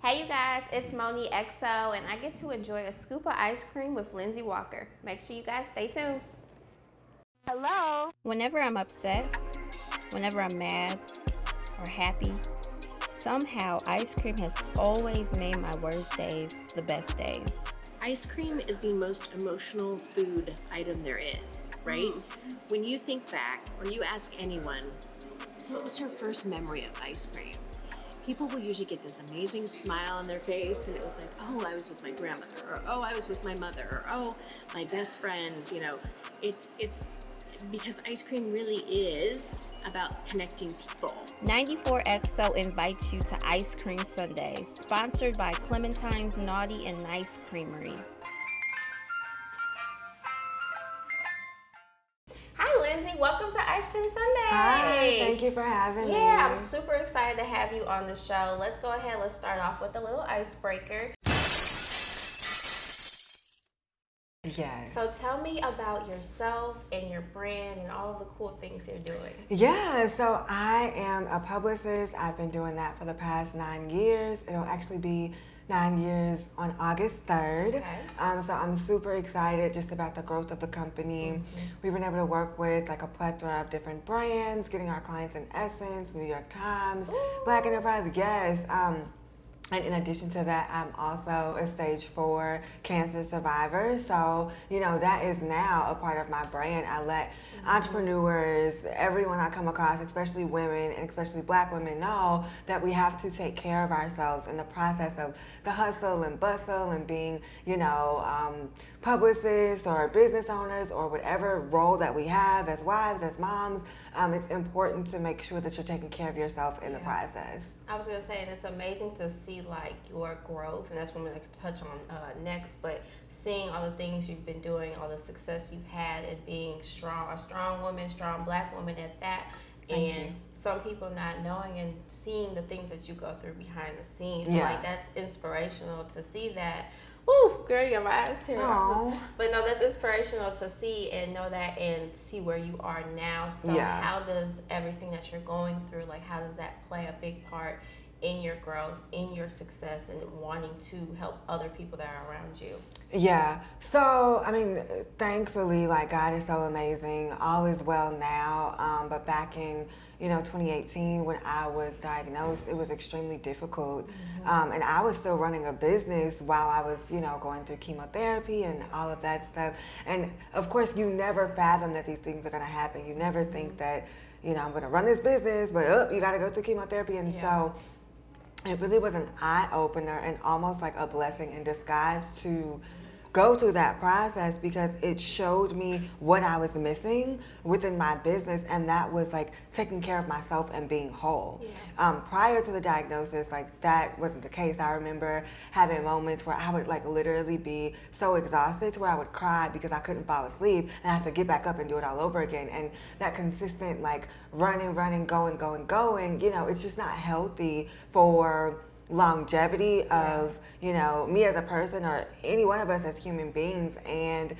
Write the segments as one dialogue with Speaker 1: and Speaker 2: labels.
Speaker 1: Hey you guys, it's Moni XO and I get to enjoy a scoop of ice cream with Lindsey Walker. Make sure you guys stay tuned.
Speaker 2: Hello.
Speaker 1: Whenever I'm upset, whenever I'm mad or happy, somehow ice cream has always made my worst days the best days.
Speaker 3: Ice cream is the most emotional food item there is, right? When you think back, or you ask anyone, what was your first memory of ice cream? People will usually get this amazing smile on their face, and it was like, oh, I was with my grandmother, or oh, I was with my mother, or oh, my best friends. You know, it's because ice cream really is about connecting people.
Speaker 1: 94XO invites you to Ice Cream Sundays, sponsored by Clementines Naughty and Nice Creamery. Hi Lindsey, welcome to Ice Cream Sundays.
Speaker 2: Hi, thank you for having me.
Speaker 1: Yeah, I'm super excited to have you on the show. Let's go ahead, let's start off with a little icebreaker.
Speaker 2: Yes.
Speaker 1: So tell me about yourself and your brand and all of the cool things you're doing.
Speaker 2: Yeah, so I am a publicist. I've been doing that for the past 9 years. It'll actually be 9 years on August 3rd.
Speaker 1: Okay.
Speaker 2: So I'm super excited just about the growth of the company. We've been able to work with like a plethora of different brands, getting our clients in Essence, New York Times, Black Enterprise, yes. And in addition to that, I'm also a stage 4 cancer survivor. So, you know, that is now a part of my brand. I let entrepreneurs, everyone I come across, especially women and especially Black women, know that we have to take care of ourselves in the process of the hustle and bustle and being, you know, publicists or business owners or whatever role that we have as wives, as moms. It's important to make sure that you're taking care of yourself in the process.
Speaker 1: I was gonna say, and it's amazing to see like your growth, and that's what we're gonna touch on next. But seeing all the things you've been doing, all the success you've had, and being strong, a strong woman, strong Black woman at that,
Speaker 2: Thank
Speaker 1: and
Speaker 2: you.
Speaker 1: some people not knowing and seeing the things that you go through behind the scenes. So
Speaker 2: Yeah.
Speaker 1: like that's inspirational to see that. Woo, girl, you got my eyes tearing up. But no, that's inspirational to see and know that and see where you are now. So
Speaker 2: Yeah.
Speaker 1: how does everything that you're going through, like how does that play a big part in your growth, in your success, and wanting to help other people that are around you?
Speaker 2: Yeah. So, I mean, thankfully, like, God is so amazing. All is well now. But back in, 2018, when I was diagnosed, it was extremely difficult. And I was still running a business while I was, going through chemotherapy and all of that stuff. And of course, you never fathom that these things are going to happen. You never think that, I'm going to run this business, but you got to go through chemotherapy. And so it really was an eye-opener and almost like a blessing in disguise to go through that process because it showed me what I was missing within my business, and that was like taking care of myself and being whole. Prior to the diagnosis, like that wasn't the case. I remember having moments where I would like literally be so exhausted to where I would cry because I couldn't fall asleep and I had to get back up and do it all over again. And that consistent like running, going, it's just not healthy for longevity of me as a person or any one of us as human beings. And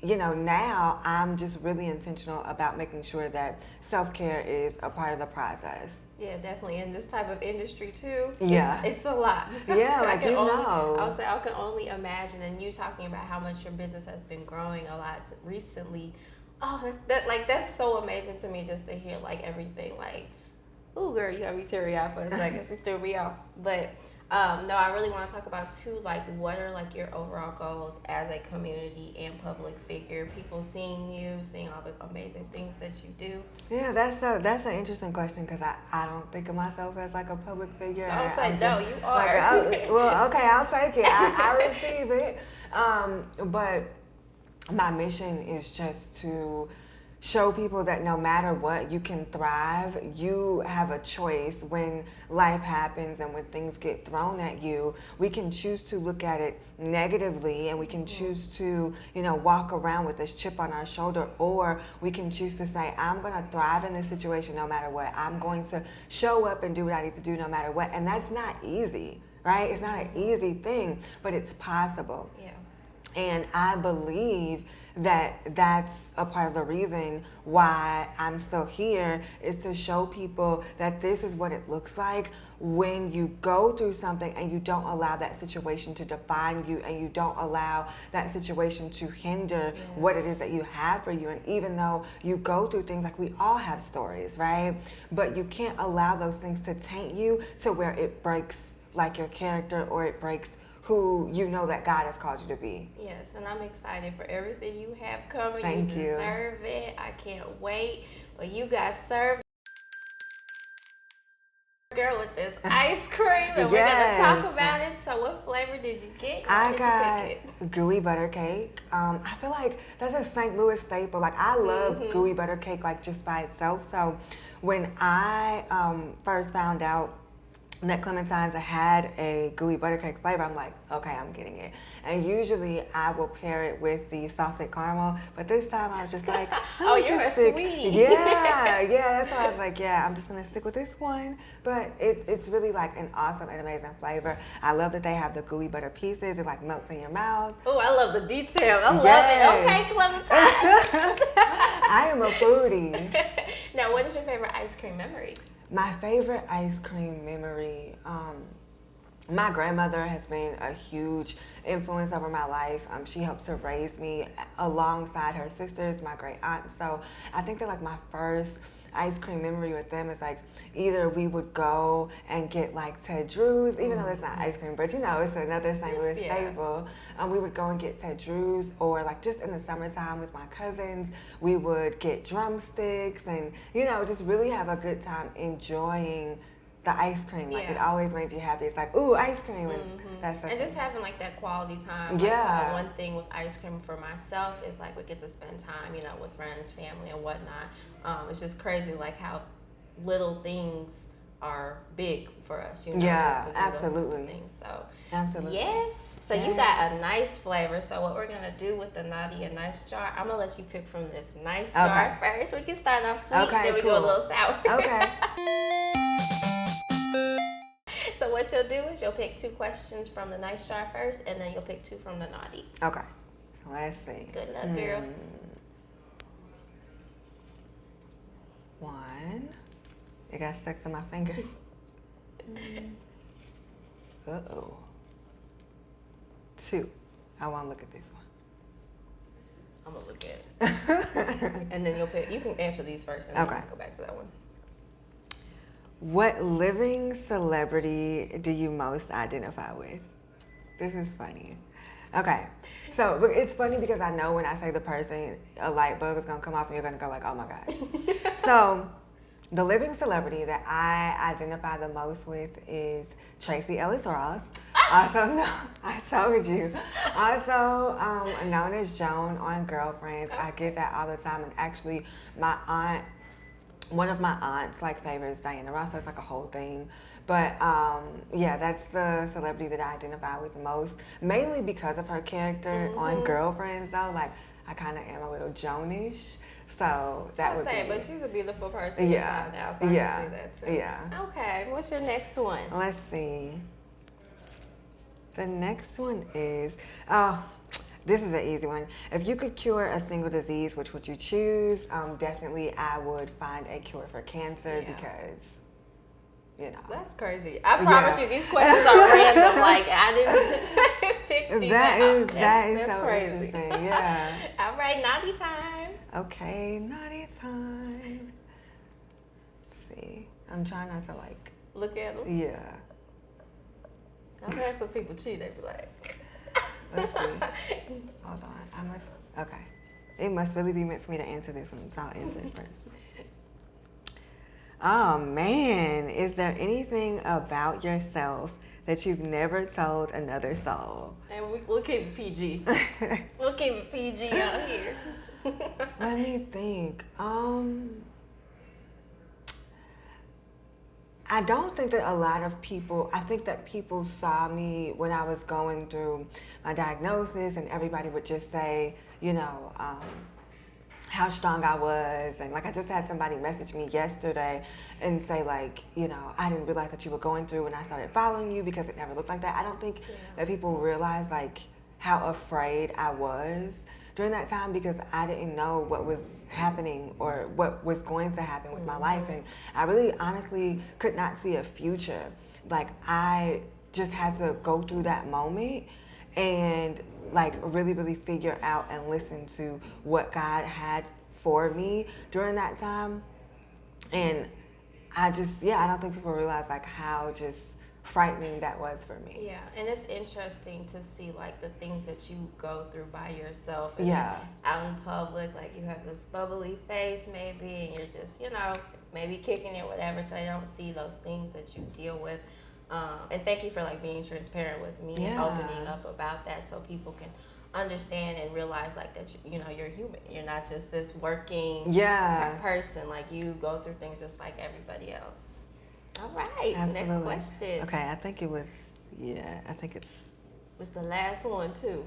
Speaker 2: now I'm just really intentional about making sure that self-care is a part of the process.
Speaker 1: Yeah, definitely. In this type of industry too,
Speaker 2: Yeah.
Speaker 1: it's a lot.
Speaker 2: Yeah, like
Speaker 1: I
Speaker 2: know.
Speaker 1: would say I can only imagine, and you talking about how much your business has been growing a lot recently. Oh, that's so amazing to me just to hear like everything like, ooh, girl, you got me teary-eyed for a second. It threw me off. But no, I really want to talk about too, like what are like your overall goals as a community and public figure? People seeing you, seeing all the amazing things that you do.
Speaker 2: Yeah, that's an interesting question because I don't think of myself as like a public figure.
Speaker 1: Don't say no, you are.
Speaker 2: Like, well, okay, I'll take it. I receive it. But my mission is just to show people that no matter what, you can thrive. You have a choice when life happens and when things get thrown at you. We can choose to look at it negatively and we can choose to, walk around with this chip on our shoulder, or we can choose to say, I'm going to thrive in this situation no matter what. I'm going to show up and do what I need to do no matter what. And that's not easy, right? It's not an easy thing, but it's possible.
Speaker 1: Yeah.
Speaker 2: And I believe that that's a part of the reason why I'm still here, is to show people that this is what it looks like when you go through something and you don't allow that situation to define you, and you don't allow that situation to hinder what it is that you have for you. And even though you go through things, like we all have stories, right? But you can't allow those things to taint you to where it breaks like your character, or it breaks who you know that God has called you to be.
Speaker 1: Yes, and I'm excited for everything you have coming.
Speaker 2: Thank
Speaker 1: you. Deserve it. I can't wait. Well, you guys serve girl with this ice cream, and we're gonna talk about it. So what flavor did you get?
Speaker 2: I got gooey butter cake. I feel like that's a St. Louis staple. Like, I love gooey butter cake, like, just by itself. So when I first found out that Clementines had a gooey butter cake flavor, I'm like, okay, I'm getting it. And usually I will pair it with the salted caramel, but this time I was just like,
Speaker 1: oh, you're a sweet.
Speaker 2: Yeah, that's why I was like, yeah, I'm just gonna stick with this one. But it's really like an awesome and amazing flavor. I love that they have the gooey butter pieces. It like melts in your mouth.
Speaker 1: Oh, I love the detail. I love it. Okay, Clementine.
Speaker 2: I am a foodie.
Speaker 1: Now, what is your favorite ice cream memory?
Speaker 2: My favorite ice cream memory, my grandmother has been a huge influence over my life. She helps to raise me alongside her sisters, my great aunt. So I think that like my first ice cream memory with them is like either we would go and get like Ted Drew's, even though it's not ice cream, but you know, it's another St. Louis staple. We would go and get Ted Drew's, or like just in the summertime with my cousins, we would get drumsticks and, you know, just really have a good time enjoying the ice cream. Like, it always made you happy. It's like, ooh, ice cream. And that's something.
Speaker 1: And just having like that quality time.
Speaker 2: Yeah.
Speaker 1: One thing with ice cream for myself is like we get to spend time, you know, with friends, family, and whatnot. It's just crazy like how little things are big for us, you know.
Speaker 2: Yeah,
Speaker 1: just to do
Speaker 2: absolutely.
Speaker 1: those things. So
Speaker 2: Absolutely.
Speaker 1: yes. So you got a nice flavor. So what we're gonna do with the naughty and nice jar, I'm gonna let you pick from this nice jar first. We can start off sweet, then we go a little sour.
Speaker 2: Okay.
Speaker 1: So what you'll do is you'll pick 2 questions from the nice jar first, and then you'll pick 2 from the naughty.
Speaker 2: Okay. So let's see.
Speaker 1: Good luck, girl.
Speaker 2: 1. It got stuck to my finger. Uh-oh. 2. I want to look at this one.
Speaker 1: I'm gonna look at it. And then you'll pick. You can answer these first, and then you can go back to that one.
Speaker 2: What living celebrity do you most identify with? This is funny. Okay, so it's funny because I know when I say the person, a light bulb is gonna come off and you're gonna go like, oh my gosh. So the living celebrity that I identify the most with is Tracy Ellis Ross. Also, no, I told you. Also known as Joan on Girlfriends. I get that all the time, and actually my aunt, one of my aunts like favors Diana Ross, so it's like a whole thing. But yeah, that's the celebrity that I identify with the most, mainly because of her character on Girlfriends though. Like, I kind of am a little Joan-ish, so that would be.
Speaker 1: But she's a beautiful person.
Speaker 2: Yeah,
Speaker 1: now, so I can see that too.
Speaker 2: Yeah.
Speaker 1: Okay, what's your next one?
Speaker 2: Let's see. The next one is, this is an easy one. If you could cure a single disease, which would you choose? Definitely I would find a cure for cancer because, you know.
Speaker 1: That's crazy. I promise you these questions are random. Like, I didn't pick these out.
Speaker 2: That is so
Speaker 1: crazy.
Speaker 2: interesting, yeah.
Speaker 1: All right, naughty time.
Speaker 2: Okay, naughty time. Let's see. I'm trying not to like.
Speaker 1: Look at them.
Speaker 2: Yeah.
Speaker 1: I've had some people cheat. They be like.
Speaker 2: Let's see. Hold on. Okay. It must really be meant for me to answer this one, so I'll answer it first. Oh man, is there anything about yourself that you've never told another soul?
Speaker 1: And we'll keep it PG. We'll keep it PG out here.
Speaker 2: Let me think. I don't think that a lot of people, I think that people saw me when I was going through my diagnosis, and everybody would just say, you know, how strong I was. And like, I just had somebody message me yesterday and say like, you know, I didn't realize that you were going through when I started following you because it never looked like that. I don't think that people realize like how afraid I was during that time because I didn't know what was happening or what was going to happen with my life. And I really honestly could not see a future. Like, I just had to go through that moment and like really figure out and listen to what God had for me during that time. And I don't think people realize like how just frightening that was for me.
Speaker 1: Yeah, and it's interesting to see like the things that you go through by yourself. And
Speaker 2: Yeah.
Speaker 1: out in public, like you have this bubbly face maybe, and you're just, you know, maybe kicking it, whatever. So they don't see those things that you deal with. And thank you for like being transparent with me and opening up about that, so people can understand and realize like that you know you're human. You're not just this working person. Like you go through things just like everybody else. All right,
Speaker 2: Absolutely.
Speaker 1: next question.
Speaker 2: Okay, I think it was, I think it's.
Speaker 1: Was the last one too.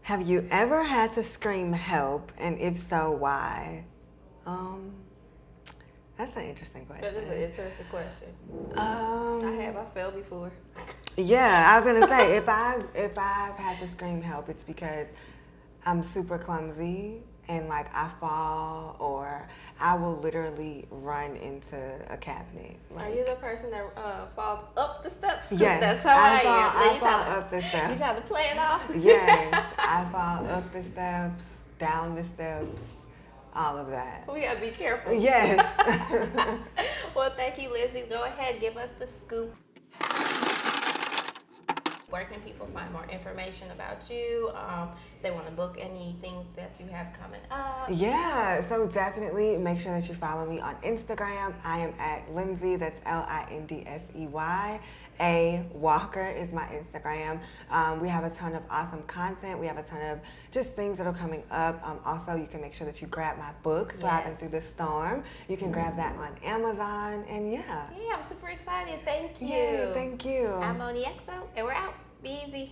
Speaker 2: Have you ever had to scream help, and if so, why? That's an interesting question.
Speaker 1: That is an interesting question. I failed before.
Speaker 2: Yeah, I was gonna say if I've had to scream help, it's because I'm super clumsy and like I fall or I will literally run into a cabinet. Like,
Speaker 1: are you the person that falls up the steps?
Speaker 2: Yes,
Speaker 1: That's how I am.
Speaker 2: I fall up the steps.
Speaker 1: You try to play it off?
Speaker 2: Yes, I fall up the steps, down the steps, all of that.
Speaker 1: We gotta be careful.
Speaker 2: Yes.
Speaker 1: Well, thank you, Lindsey. Go ahead, give us the scoop. Where can people find more information about you? They want to book any things that you have coming up.
Speaker 2: Yeah, so definitely make sure that you follow me on Instagram. I am at Lindsey, that's Lindsey. A Walker is my Instagram. We have a ton of awesome content. We have a ton of just things that are coming up. Also, you can make sure that you grab my book, Thriving Through the Storm. You can grab that on Amazon, and
Speaker 1: Yeah, I'm super excited. Thank you.
Speaker 2: Yeah, thank you.
Speaker 1: I'm Moni XO, and we're out. Be easy.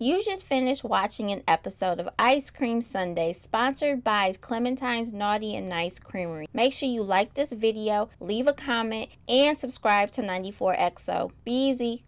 Speaker 4: You just finished watching an episode of Ice Cream Sunday, sponsored by Clementines Naughty and Nice Creamery. Make sure you like this video, leave a comment, and subscribe to 94XO. Be easy.